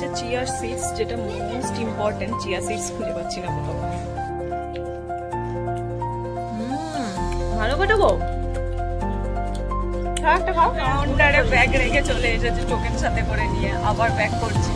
হচ্ছে chia seeds, যেটা most important. Chia seeds খুঁজে পাচ্ছি না কোথাও। ভালো করে গো, একটা খাও। কাউন্টারে ব্যাগ রেখে চলে এসেছে টোকেন সাথে করে নিয়ে, আবার ব্যাক করছি।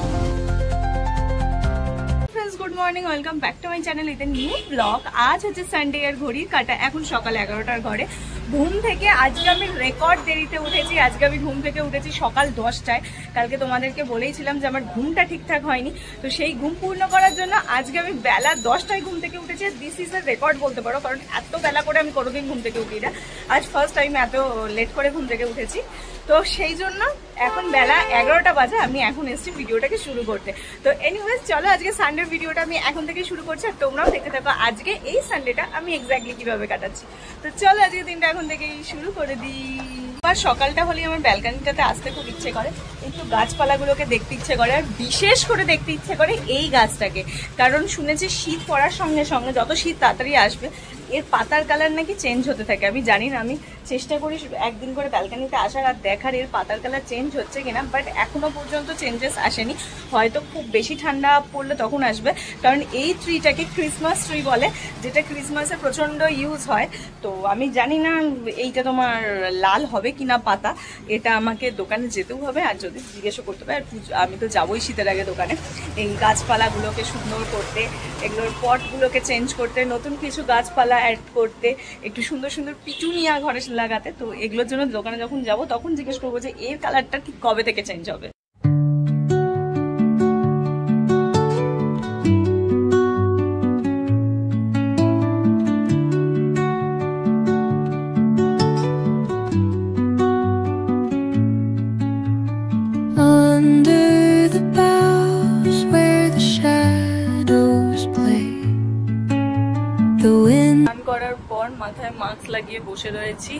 Good morning, welcome back to my channel with a new blog. আজ হচ্ছে সানডে, এর ঘড়ির কাটা এখন সকাল 11টার ঘরে। ঘুম থেকে আজকে আমি রেকর্ড দেরিতে উঠেছি। আজকে আমি ঘুম থেকে উঠেছি সকাল 10টায়। কালকে তোমাদেরকে বলেইছিলাম যে আমার ঘুমটা ঠিকঠাক হয়নি, তো সেই ঘুম পূর্ণ করার জন্য আজকে আমি বেলা 10টায় ঘুম থেকে উঠেছি। দিস ইজ এ রেকর্ড বলতে পারো, কারণ এত বেলা করে আমি কোনোদিন ঘুম থেকে উঠি না। আজ ফার্স্ট টাইম এত লেট করে ঘুম থেকে উঠেছি, তো সেই জন্য এখন বেলা 11টা বাজে। আমি এখন এসেছি ভিডিওটাকে শুরু করতে। তো এনিওয়েজ চলো, আজকে সানডের ভিডিওটা আমি এখন থেকে শুরু করছি, আর তোমরাও দেখতে থাকো আজকে এই সানডেটা আমি এক্স্যাক্টলি কিভাবে কাটাচ্ছি। তো চলো আজকে দিনটা এখন থেকেই শুরু করে দিই। আর সকালটা হলেই আমার ব্যালকানিটাতে আসতে খুব ইচ্ছে করে, একটু গাছপালাগুলোকে দেখতে ইচ্ছে করে, আর বিশেষ করে দেখতে ইচ্ছে করে এই গাছটাকে। কারণ শুনেছি শীত পড়ার সঙ্গে সঙ্গে, যত শীত তাড়াতাড়ি আসবে, এর পাতার কালার নাকি চেঞ্জ হতে থাকে। আমি জানি না, আমি চেষ্টা করি একদিন করে ব্যালকানিতে আসার আর দেখার এর পাতার কালার চেঞ্জ হচ্ছে কিনা, বাট এখনো পর্যন্ত চেঞ্জেস আসেনি। হয়তো খুব বেশি ঠান্ডা পড়লে তখন আসবে, কারণ এই ট্রিটাকে ক্রিসমাস ট্রি বলে, যেটা ক্রিসমাসে প্রচন্ড ইউজ হয়। তো আমি জানি না এইটা তোমার লাল হবে কিনা পাতা, এটা আমাকে দোকানে যেতেও হবে, আর যদি জিজ্ঞেসও করতে হবে। আর আমি তো যাবোই শীতের আগে দোকানে, এই গাছপালাগুলোকে সুন্দর করতে, এগুলোর পটগুলোকে চেঞ্জ করতে, নতুন কিছু গাছপালা অ্যাড করতে, একটু সুন্দর সুন্দর পিটুনিয়া ঘরে লাগাতে। তো এগুলোর জন্য দোকানে যখন যাব তখন জিজ্ঞেস করবো যে এর কালারটা ঠিক কবে থেকে চেঞ্জ হবে। মাথায় মাস্ক লাগিয়ে বসে রয়েছি,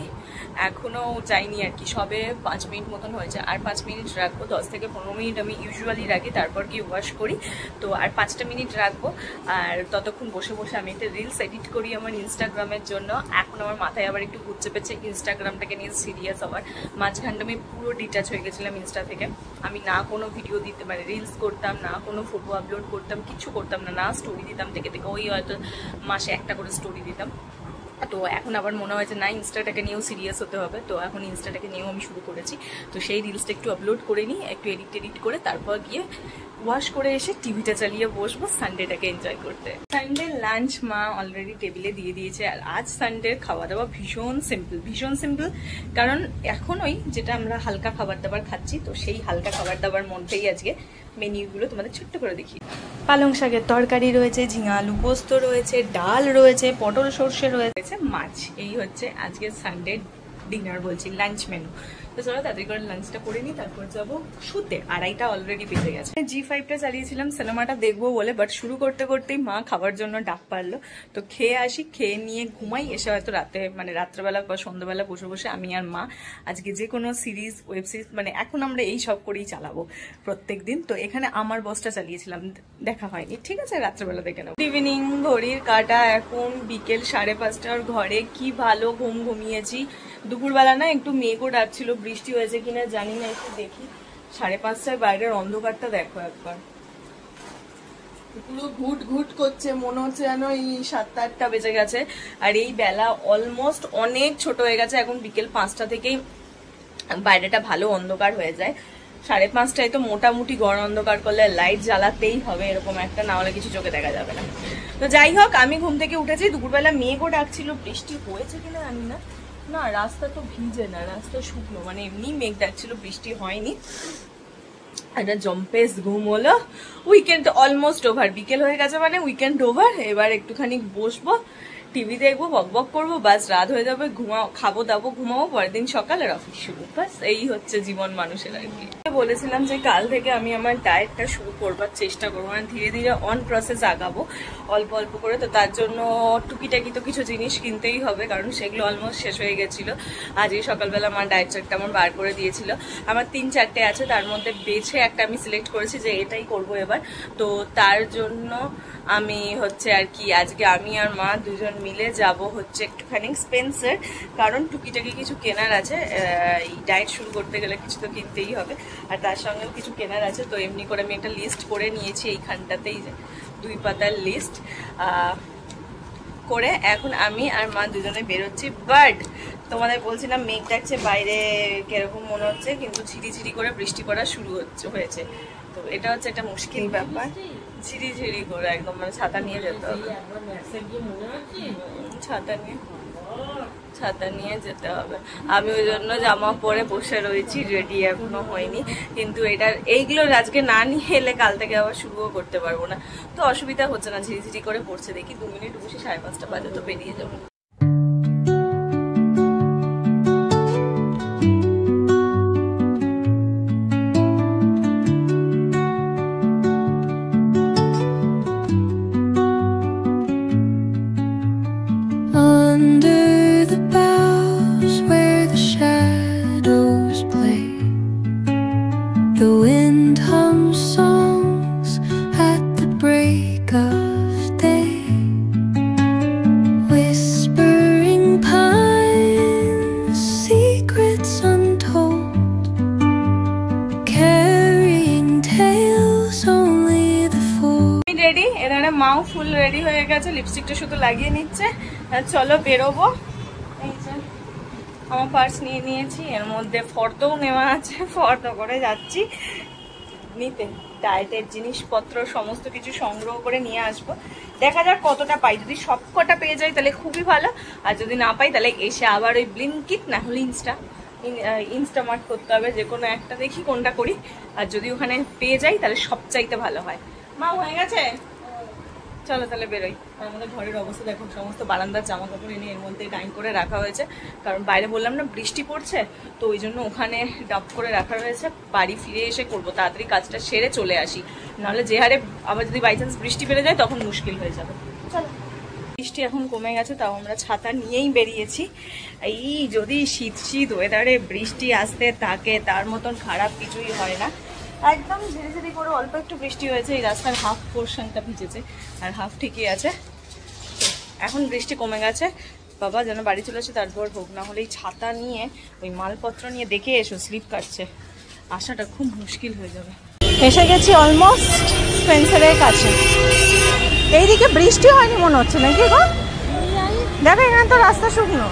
এখনো যাইনি আর কি, সবে 5 মিনিট মতন হয়েছে। আর 5 মিনিট রাখবো, 10 থেকে 15 মিনিট আমি ইউজুয়ালি রাখি, তারপর গিয়ে ওয়াশ করি। তো আর 5টা মিনিট রাখবো, আর ততক্ষণ বসে বসে আমি একটা রিলস এডিট করি আমার ইনস্টাগ্রামের জন্য। এখন আমার মাথায় আবার একটু ঘুরছে পেছে ইনস্টাগ্রামটাকে নিয়ে সিরিয়াস হওয়ার। মাঝখানটা আমি পুরো ডিটাচ হয়ে গেছিলাম ইনস্টা থেকে। আমি না কোনো ভিডিও দিতে, মানে রিলস করতাম না, কোনো ফটো আপলোড করতাম, কিছু করতাম না, না স্টোরি দিতাম থেকে থেকে, ওই হয়তো মাসে একটা করে স্টোরি দিতাম। তো এখন আবার মনে হয় যে না, ইনস্টাটাকে নিয়েও সিরিয়াস হতে হবে। তো এখন ইনস্টাটাকে নিয়েও আমি শুরু করেছি। তো সেই রিলসটা একটু আপলোড করে নিই, একটু এডিট করে তারপর গিয়ে ওয়াশ করে এসে টিভিটা চালিয়ে বসবো সানডেটাকে এনজয় করতে। সানডে লাঞ্চ মা অলরেডি টেবিলে দিয়ে দিয়েছে। আর আজ সানডের খাওয়া দাওয়া ভীষণ সিম্পল, কারণ এখন ওই যেটা আমরা হালকা খাবার দাবার খাচ্ছি, তো সেই হালকা খাবার দাবার মধ্যেই আজকে মেনিউগুলো তোমাদের ছোট্ট করে দেখি। পালং শাকের তরকারি রয়েছে, ঝিঙা আলু পোস্ত রয়েছে, ডাল রয়েছে, পটল সর্ষে রয়েছে, মাছ। এই হচ্ছে আজকে সানডে ডিনার, বলছি লাঞ্চ মেনু। তো চলো তাড়াতাড়ি করে লাঞ্চটা করে নিই, তারপর যাবো শুতে। 2:30 অলরেডি বেজে গেছে। G5টা চালিয়েছিলাম সিনেমাটা দেখবো বলে, বাট শুরু করতে করতেই মা খাবার জন্য ডাক পারলো। তো খেয়ে আসি, খেয়ে নিয়ে ঘুমাই, এসে হয়তো রাতে, মানে রাত্রেবেলা বা সন্ধ্যাবেলা বসে বসে আমি আর মা আজকে যে কোনো সিরিজ, ওয়েব সিরিজ, মানে এখন আমরা এই সব করেই চালাবো প্রত্যেক দিন। তো এখানে আমার বসটা চালিয়েছিলাম, দেখা হয়নি, ঠিক আছে, রাত্রেবেলা দেখে নেবো। ইভিনিং, ঘড়ির কাটা এখন বিকেল 5:30। ঘরে কি ভালো ঘুমিয়েছি। দুপুরবেলা না একটু মেঘও ডাকছিল, বৃষ্টি হয়েছে কিনা জানি না, একটু দেখি। 5:30টায় বাইরের অন্ধকারটা দেখো একবার, পুরো ঘুট করছে, মনে হচ্ছে যেন এই 7-8টা বেজে গেছে। আর এই বেলা অলমোস্ট অনেক ছোট হয়ে গেছে, এখন বিকেল 5টা থেকেই বাইরেটা ভালো অন্ধকার হয়ে যায়। 5:30টায় তো মোটামুটি ঘর অন্ধকার করলে লাইট জ্বালাতেই হবে, এরকম একটা, না হলে কিছু চোখে দেখা যাবে না। তো যাই হোক, আমি ঘুম থেকে উঠেছি। দুপুরবেলা মেঘও ডাকছিল, বৃষ্টি হয়েছে কিনা জানি না, না রাস্তা তো ভিজে না, রাস্তা শুকনো, মানে এমনি মেঘ ডাকছিল, বৃষ্টি হয়নি। একটা জম্পেস ঘুম হলো। উইকেন্ড অলমোস্ট ওভার, বিকেল হয়ে গেছে মানে উইকেন্ড ওভার। এবার একটুখানি বসবো, টিভি দেখবো, বকবক করবো, বাস রাত হয়ে যাবে, খাবো দাবো, ঘুমাবো, পরের দিন সকাল আর অফিস শুরু। বাস এই হচ্ছে জীবন মানুষের আর কি। বলেছিলাম যে কাল থেকে আমি আমার ডায়েটটা শুরু করবার চেষ্টা করবো, মানে ধীরে ধীরে অন প্রসেস আগাবো অল্প অল্প করে। তো তার জন্য টুকিটাকি তো কিছু জিনিস কিনতেই হবে, কারণ সেগুলো অলমোস্ট শেষ হয়ে গেছিলো। আজকে সকালবেলা আমার ডায়েট চার্টটা আমার বার করে দিয়েছিল। আমার 3-4টে আছে, তার মধ্যে বেছে একটা আমি সিলেক্ট করেছি যে এটাই করব এবার। তো তার জন্য আমি হচ্ছে আর কি আজকে আমি আর মা দুজন মিলে যাব হচ্ছে একটুখানি স্পেন্সার, কারণ টুকিটাকি কিছু কেনার আছে। এই ডায়েট শুরু করতে গেলে কিছু তো কিনতেই হবে, আর তার সঙ্গেও কিছু কেনার আছে। তো এমনি করে আমি একটা লিস্ট করে নিয়েছি এইখানটাতেই, যে 2 পাতার লিস্ট করে এখন আমি আর মা দুজনে বেরোচ্ছি। বাট তোমাদের বলছিলাম মেঘ ডাকছে বাইরে, কিরকম মনে হচ্ছে, কিন্তু ঝিরিঝিরি করে বৃষ্টি পড়া শুরু হয়েছে। তো এটা হচ্ছে একটা মুশকিল ব্যাপার, ঝিরিঝিরি করে একদম, মানে ছাতা নিয়ে যেতে হবে, ছাতা নিয়ে যেতে হবে। আমি ওই জন্য জামা পরে বসে রয়েছি, রেডি এখনো হয়নি। কিন্তু এইগুলো আজকে না নিয়ে এলে কাল থেকে আবার শুরুও করতে পারবো না, তো অসুবিধা হচ্ছে না, ঝিরিঝিরি করে পড়ছে। দেখি 2 মিনিট বসে 5:30 বাজে তো বেরিয়ে যাবো। মাও ফুল রেডি হয়ে গেছে, লিপস্টিকটা শুধু লাগিয়ে নিচ্ছে। চলো বেরোবো। এই যে আমার পার্স নিয়ে নিয়েছি, এর মধ্যে ফর্দও নেওয়া আছে, ফর্দ করে যাচ্ছি নিতে। ডায়েটের জিনিসপত্র সমস্ত কিছু সংগ্রহ করে নিয়ে আসবো। দেখা যাক কতটা পাই, যদি সব কটা পেয়ে যাই তাহলে খুবই ভালো, আর যদি না পাই তাহলে এসে আবার ওই ব্লিঙ্কিট না হলে ইনস্টামার্ট করতে হবে, যে কোনো একটা দেখি কোনটা করি। আর যদি ওখানে পেয়ে যাই তাহলে সবচাইতে ভালো হয়। মা হয়ে গেছে, চলো তাহলে বেরোই। আর আমাদের ঘরের অবস্থা দেখো, সমস্ত বারান্দার জামা কাপড় এনে এর মধ্যে টাইম করে রাখা হয়েছে, কারণ বাইরে বললাম না বৃষ্টি পড়ছে, তো ওই জন্য ওখানে ডাব করে রাখা রয়েছে। বাড়ি ফিরে এসে করবো, তাড়াতাড়ি কাজটা সেরে চলে আসি, নাহলে যে হারে আবার যদি বাই চান্স বৃষ্টি বেড়ে যায় তখন মুশকিল হয়ে যাবে। চলো, বৃষ্টি এখন কমে গেছে, তাও আমরা ছাতা নিয়েই বেরিয়েছি। এই যদি শীত ওয়েদারে বৃষ্টি আসতে থাকে, তার মতন খারাপ কিছুই হয় না। একদম ঝিরিঝিরি করে অল্প একটু বৃষ্টি হয়েছে, এই রাস্তার হাফ পোর্শনটা ভিজেছে আর হাফ ঠিকই আছে। এখন বৃষ্টি কমে গেছে, বাবা যেন বাড়ি চলে আসে তারপর হোক, না হলে এই ছাতা নিয়ে ওই মালপত্র নিয়ে দেখে এসো, স্লিপ কাটছে, আসাটা খুব মুশকিল হয়ে যাবে। এসে গেছি অলমোস্ট স্পেন্সারের কাছে। এইদিকে বৃষ্টি হয়নি মনে হচ্ছে নাকি গো? দেখো এখানে তো রাস্তা শুকনো,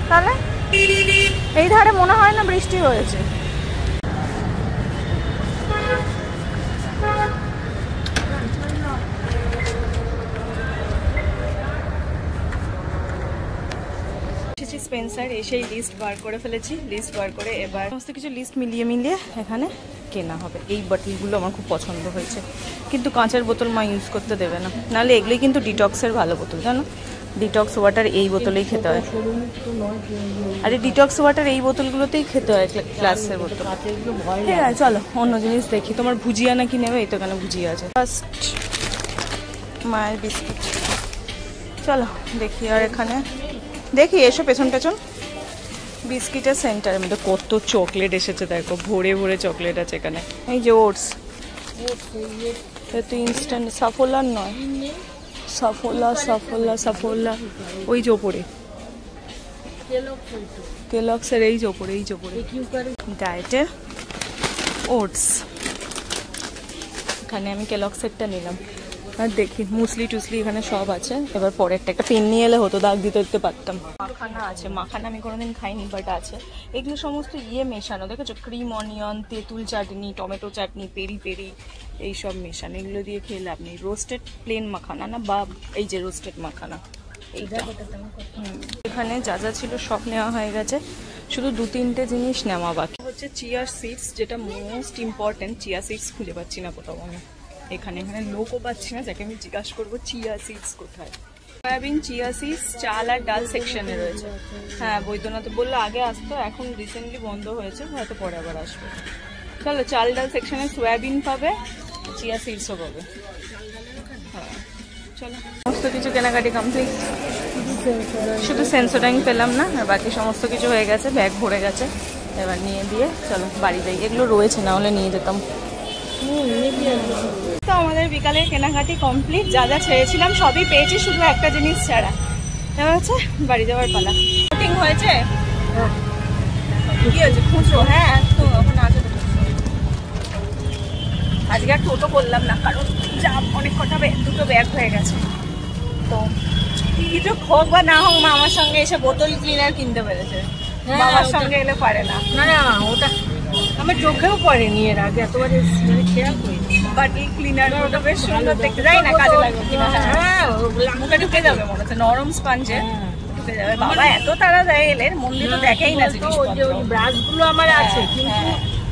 তাহলে এই ধারে মনে হয় না বৃষ্টি হয়েছে। স্পেন্সার এসেই লিস্ট বার করে ফেলেছি, লিস্ট বার করে এবার সমস্ত কিছু লিস্ট মিলিয়ে এখানে কেনা হবে। এই বোতলগুলো আমার খুব পছন্দ হয়েছে, কিন্তু কাঁচের বোতল মা ইউজ করতে দেবে না, নাহলে এগুলোই কিন্তু ডিটক্সের ভালো বোতল, জানো? ডিটক্স ওয়াটার এই বোতলেই খেতে হয়, আরে ডিটক্স ওয়াটার এই বোতলগুলোতেই খেতে হয়, গ্লাসের বোতল। ঠিক আছে চলো অন্য জিনিস দেখি। তোমার ভুজিয়া নাকি নেবে? এই তো এখানে ভুজিয়া আছে। ফার্স্ট মায়ের বিস্কুট, চলো দেখি। আর এখানে দেখি এসো পেছন বিস্কিটের সেন্টারের মধ্যে কত চকলেট এসেছে, দেখো ভরে ভরে চকলেট আছে এখানে। এই যে ওটস, তো ইনস্ট্যান্ট সাফোলার নয়, সাফোলা ওই যে ওপরে কেলক্সের, এই যে ওপরে ডায়েটের ওটস। এখানে আমি কেলক্সেরটা নিলাম, আর দেখি মুসলি টুসলি এখানে সব আছে। এবার পরেরটা একটা পেন নিয়ে এলে হতো, দাগ দিতে পারতাম। মাখানা আছে, মাখানা আমি কোনোদিন খাইনি বাট আছে। এগুলো সমস্ত মেশানো, দেখেছো? ক্রিম, অনিয়ন, তেঁতুল চাটনি, টমেটো চাটনি, পেরি পেরি, এইসব মেশানো। এগুলো দিয়ে খেয়ে লাভ নেই। রোস্টেড প্লেন মাখানা না, বা এই যে রোস্টেড মাখানা এইটা। এখানে যা যা ছিল সব নেওয়া হয়ে গেছে, শুধু 2-3টে জিনিস নেওয়া বাকি হচ্ছে। চিয়া সিডস, যেটা মোস্ট ইম্পর্টেন্ট। চিয়া সিডস খুঁজে পাচ্ছি না কোথাও আমি, এখানে লোকও পাচ্ছি না যাকে আমি জিজ্ঞাসা করবো চিয়া সিডস কোথায়। সয়াবিন, চিয়া সিডস, চাল আর ডাল সেকশনে রয়েছে। হ্যাঁ বৈদ্যনাথ বললো আগে আসতো, এখন রিসেন্টলি বন্ধ হয়েছে, হয়তো পরে আবার আসবে। চলো, চাল ডাল সেকশনে সয়াবিন পাবে, চিয়া সিডসও পাবে। হ্যাঁ চলো, সমস্ত কিছু কেনাকাটি কমপ্লিট, শুধু সেন্সোডাইন পেলাম না, আর বাকি সমস্ত কিছু হয়ে গেছে। ব্যাগ ভরে গেছে, এবার নিয়ে দিয়ে চলো বাড়ি যাই। এগুলো রয়েছে, না হলে নিয়ে যেতাম। তো আমাদের বিকালে কেনাকাটি কমপ্লিট, যা যা ছেড়েছিলাম সবই পেয়েছি, শুধু একটা জিনিস ছাড়া। এবার হচ্ছে বাড়ি যাওয়ার পালা। শুটিং হয়েছে, কি হয়েছে খুঁজো? হ্যাঁ তো এখন আছে। আজকে আর টোটো করলাম না, কারণ যা অনেক কটা দুটো ব্যাগ হয়ে গেছে। তো কিছু হোক বা না হোক, মা আমার সঙ্গে এসে বোতল ক্লিনার কিনতে পেরেছে, বাবার সঙ্গে এলে পারে না। না না, ওটা আমার চোখেও পড়েনি এর আগে, এতবার খেয়াল করি। বাটল ক্লিনার ওটা বেশ সুন্দর দেখতে, যাই না কাজে লাগবে কিনা। হ্যাঁ মুখে ঢুকে যাবে মনে হচ্ছে, নরম স্পঞ্জে ঢুকে যাবে। বাবা এত তারা দেয় এলে, মন্দির তো দেখেই না জিনিসপত্র। ওই ব্রাশ গুলো আমার আছে, কিন্তু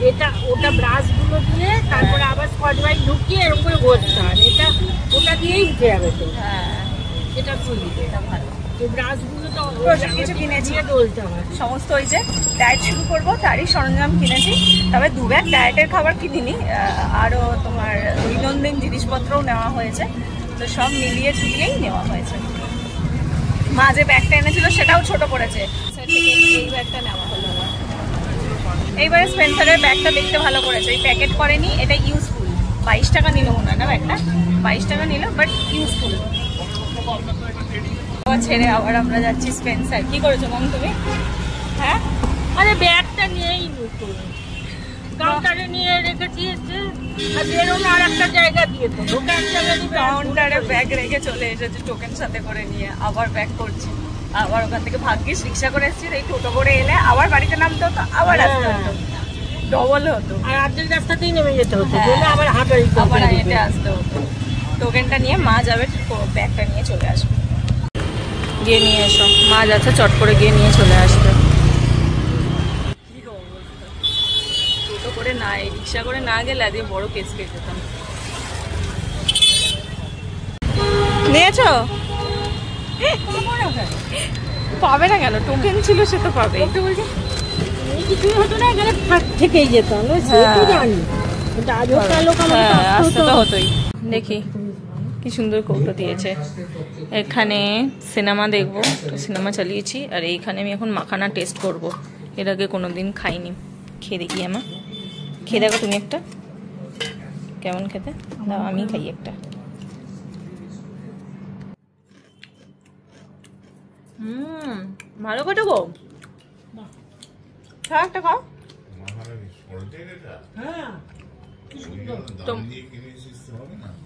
এটা ওটা ব্রাশ গুলো দিয়ে তারপরে আবার স্কচ ব্রাইট ঢুকিয়ে এরকম করে ঘষতে হয়, এটা ওটা দিয়েই উঠে যাবে। তো হ্যাঁ এটা খুলি, এটা ভালো। তো ব্রাশ গুলো তো কিছু কিনেছি, ডলতে হয় সমস্ত। ওই যে ডায়েট শুরু করবো তারই সরঞ্জাম কিনেছি, তবে 2 ব্যাগ ডায়েটের খাবার কিনিনি, আরও তোমার দৈনন্দিন জিনিসপত্রও নেওয়া হয়েছে। তো সব মিলিয়ে ঝুলিয়েই নেওয়া হয়েছে। মা যে ব্যাগটা এনেছিল সেটাও ছোট পড়েছে, এই ব্যাগটা নেওয়া হলো আমার। এইবারে স্পেন্সারের ব্যাগটা দেখতে ভালো করেছে, এই প্যাকেট করেনি, এটা ইউজফুল। 22 টাকা নিল মনে হয় না ব্যাগটা, 22 টাকা নিল, বাট ইউজফুল। ছেড়ে আবার আমরা যাচ্ছি স্পেন্সার। কি করেছো মম তুমি? হ্যাঁ আরে ব্যাগটা নিয়েই কাউন্টারে নিয়ে রেখেছি, আর বেরোনো আর একটা জায়গা দিয়ে তো কাউন্টারে ব্যাগ রেখে চলে এসেছি টোকেন সাথে করে নিয়ে, আবার ব্যাক করছি। আবার ওখান থেকে ভাগ্যিস রিক্সা করে এসেছি, এই টোটো করে এলে আবার বাড়িতে নামতে হতো, আবার আসতে হতো, ডবল হতো। আর আর্ধেক রাস্তাতেই নেমে যেতে হতো, আবার হাঁটা আবার হেঁটে আসতে হতো। টোকেনটা নিয়ে মা যাবে, ব্যাগটা নিয়ে চলে আসবে। গিয়ে নিয়ে এসো, মা যাচ্ছে চট করে গিয়ে নিয়ে চলে আসবে। টোটো করে না, রিক্সা করে না গেলে আজকে বড় কেস খেয়ে যেতাম। নিয়েছো? পাবে না কেন? টোকেন ছিল, সে তো পাবে। কিছুই হতো না, এখানে ফাঁক থেকেই যেতাম, জানি আসতে তো হতোই। দেখি কি সুন্দর কৌটো দিয়েছে। এখানে সিনেমা দেখবো, তো সিনেমা চালিয়েছি। আর এইখানে আমি এখন মাখানা টেস্ট করব, এর আগে কোনোদিন খাইনি। খেয়ে দেখি আমার, খেয়ে দেখো তুমি একটা, কেমন খেতে দাও, আমি খাই একটা। ভালো করে গো, খাও একটা, খাও।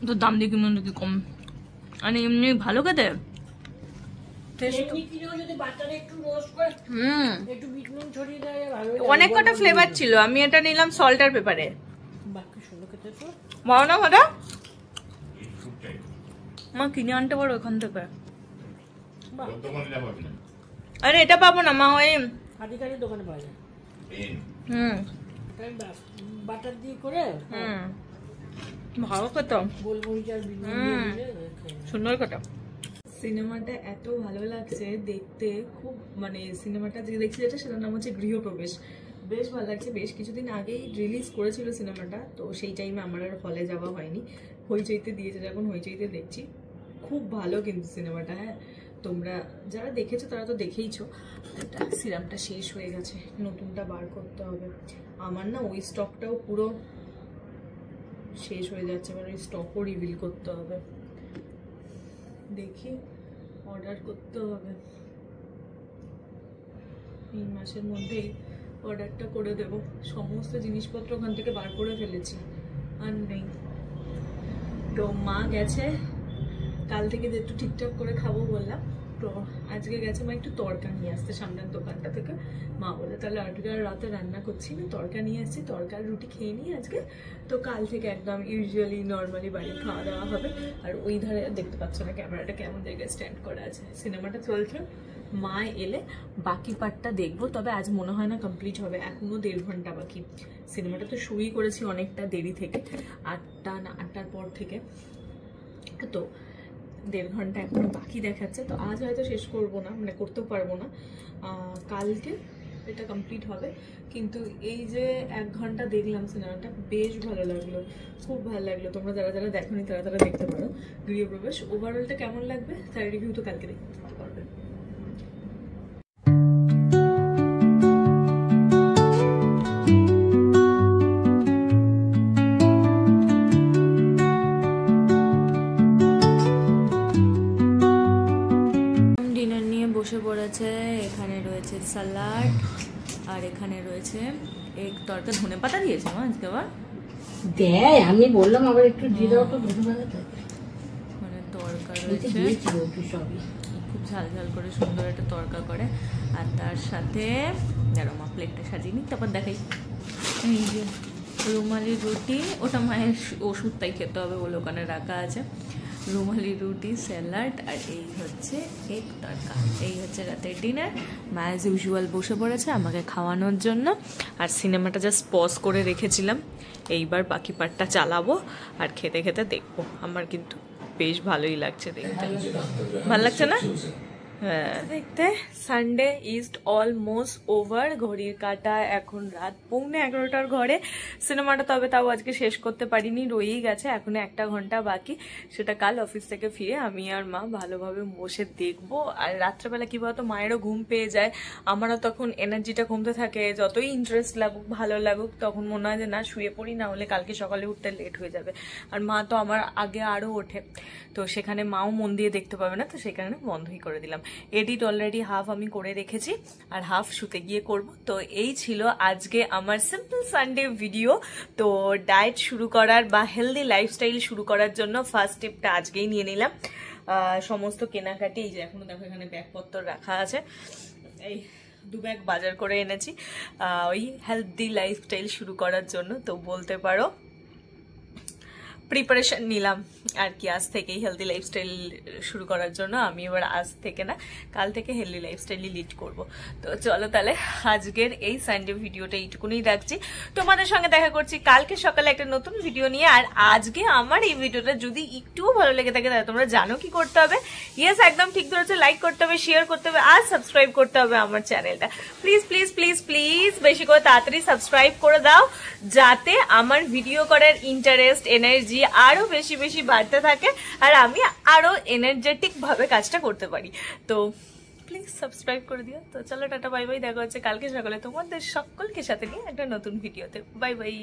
তো দাম দিয়ে কিনুন কি কম, মানে এমনি ভালো খেতে। অনেক কটা ফ্লেভার ছিল, আমি এটা নিলাম সল্ট আর পেপারে। ভালো না ভালো? মা কিনে আনতে পারো ওখান থেকে। আরে এটা পাবো না মা, ওই দোকানে পাওয়া যায়। বাটার দিয়ে করে ভালো খেতাম, সুন্দর কথা। সিনেমাটা এত ভালো লাগছে দেখতে, খুব মানে সিনেমাটা যে দেখছি যেটা, সেটার নাম হচ্ছে গৃহপ্রবেশ। বেশ ভালো লাগছে। বেশ কিছুদিন আগেই রিলিজ করেছিল সিনেমাটা, তো সেই টাইমে আমার আর হলে যাওয়া হয়নি, হইচইতে দিয়েছে যখন হইচইতে দেখছি। খুব ভালো কিন্তু সিনেমাটা। হ্যাঁ তোমরা যারা দেখেছো তারা তো দেখেইছো। এটা সিরামটা শেষ হয়ে গেছে, নতুনটা বার করতে হবে। আমার না ওই স্টকটাও পুরো শেষ হয়ে যাচ্ছে, এবার ওই স্টকও রিভিল করতে হবে। দেখি অর্ডার করতে হবে, এই মাসের মধ্যেই অর্ডারটা করে দেব। সমস্ত জিনিসপত্র ওখান থেকে বার করে ফেলেছি, আর নেই। তো মা গেছে কাল থেকে যে একটু ঠিকঠাক করে খাবো বললাম, তো আজকে গেছে মা একটু তরকা নিয়ে আসতে সামনের দোকানটা থেকে। মা বলে তাহলে আজকে রাতে রান্না করছি না, তরকা নিয়ে আসছি, তরকার রুটি খেয়ে নিই আজকে। তো কাল থেকে একদম ইউজুয়ালি নর্মালি বাড়ির খাওয়া দাওয়া হবে। আর ওই ধারে দেখতে পাচ্ছ না ক্যামেরাটা কেমন জায়গায় স্ট্যান্ড করা আছে, সিনেমাটা চলছে। মা এলে বাকি পার্টটা দেখবো, তবে আজ মনে হয় না কমপ্লিট হবে, এখনো 1.5 ঘন্টা বাকি। সিনেমাটা তো শুরুই করেছি অনেকটা দেরি থেকে, 8টার পর থেকে, তো 1.5 ঘন্টা এখনো বাকি দেখাচ্ছে। তো আজ হয়তো শেষ করবো না, মানে করতেও পারবো না, কালকে এটা কমপ্লিট হবে। কিন্তু এই যে 1 ঘন্টা দেখলাম সিনেমাটা, বেশ ভালো লাগলো, খুব ভালো লাগলো। তোমরা যারা যারা দেখোনি তারা দেখতে পারো গৃহপ্রবেশ। ওভারঅলটা কেমন লাগবে তার রিভিউ তো কালকে দেখতে পারবে। আর এখানে রয়েছে এক তরকা, ধনে পাতা দিয়েছে মা আজকে আবার দেয়, আমি বললাম আবার একটু দিয়ে দাও তো ধনে পাতা। মানে তরকা রয়েছে, খুব ঝাল ঝাল করে সুন্দর একটা তরকা করে। আর তার সাথে দাঁড়ো মা প্লেটটা সাজিয়ে নিই তারপর দেখাই। এই যে রুমালি রুটি, ওটা মায়ের ওষুধ তাই খেতে হবে বলে ওখানে রাখা আছে। রুমালি রুটি, স্যালাড, আর এই হচ্ছে এক তরকা। এই হচ্ছে রাতের ডিনার। মা অ্যাজ ইউজুয়াল বসে পড়েছে আমাকে খাওয়ানোর জন্য। আর সিনেমাটা জাস্ট পজ করে রেখেছিলাম, এইবার বাকি পার্টটা চালাবো আর খেতে খেতে দেখবো। আমার কিন্তু বেশ ভালোই লাগছে দেখতে, ভালো লাগছে না? হ্যাঁ, দেখতে সানডে ইজ অলমোস্ট ওভার। ঘড়ির কাঁটা এখন রাত 11:15 ঘরে। সিনেমাটা তবে তাও আজকে শেষ করতে পারিনি, রয়েই গেছে, এখন 1 ঘন্টা বাকি। সেটা কাল অফিস থেকে ফিরে আমি আর মা ভালোভাবে বসে দেখবো। আর রাত্রেবেলা কি বলতো, মায়েরও ঘুম পেয়ে যায়, আমারও তখন এনার্জিটা কমতে থাকে। যতই ইন্টারেস্ট লাগুক ভালো লাগুক তখন মনে হয় যে না শুয়ে পড়ি, না হলে কালকে সকালে উঠতে লেট হয়ে যাবে। আর মা তো আমার আগে আরও ওঠে, তো সেখানে মাও মন দিয়ে দেখতে পাবে না, তো সেই কারণে বন্ধই করে দিলাম। এডিট অলরেডি হাফ আমি করে রেখেছি আর হাফ শুতে গিয়ে করব। তো এই ছিল আজকে আমার সিম্পল সানডে ভিডিও। তো ডায়েট শুরু করার বা হেলদি লাইফস্টাইল শুরু করার জন্য ফার্স্ট স্টেপটা আজকেই নিয়ে নিলাম। সমস্ত কেনাকাটি, এই যে এখনো দেখো এখানে ব্যাগপত্র রাখা আছে, এই 2 ব্যাগ বাজার করে এনেছি ওই হেলদি লাইফস্টাইল শুরু করার জন্য। তো বলতে পারো প্রিপারেশন নিলাম আর কি আজ থেকেই হেলদি লাইফস্টাইল শুরু করার জন্য। আমি এবার আজ থেকে না কাল থেকে হেলদি লাইফস্টাইলই লিড করব। তো চলো তাহলে আজকের এই সানডে ভিডিওটা এইটুকুনি রাখছি। তোমাদের সঙ্গে দেখা করছি কালকে সকালে একটা নতুন ভিডিও নিয়ে। আর আজকে আমার এই ভিডিওটা যদি একটুও ভালো লেগে থাকে তাহলে তোমরা জানো কি করতে হবে। ইয়েস, একদম ঠিক ধরেছে, লাইক করতে হবে, শেয়ার করতে হবে আর সাবস্ক্রাইব করতে হবে আমার চ্যানেলটা। প্লিজ প্লিজ প্লিজ প্লিজ বেশি করে তাড়াতাড়ি সাবস্ক্রাইব করে দাও, যাতে আমার ভিডিও করার ইন্টারেস্ট, এনার্জি আরো বেশি বেশি বাড়তে থাকে আর আমি আরো এনার্জেটিক ভাবে কাজটা করতে পারি। তো প্লিজ সাবস্ক্রাইব করে দিও। তো চলো টাটা, বাই বাই, দেখা হচ্ছে কালকে সকালে তোমাদের সকলকে সাথে নিয়ে একটা নতুন ভিডিওতে। Bye bye.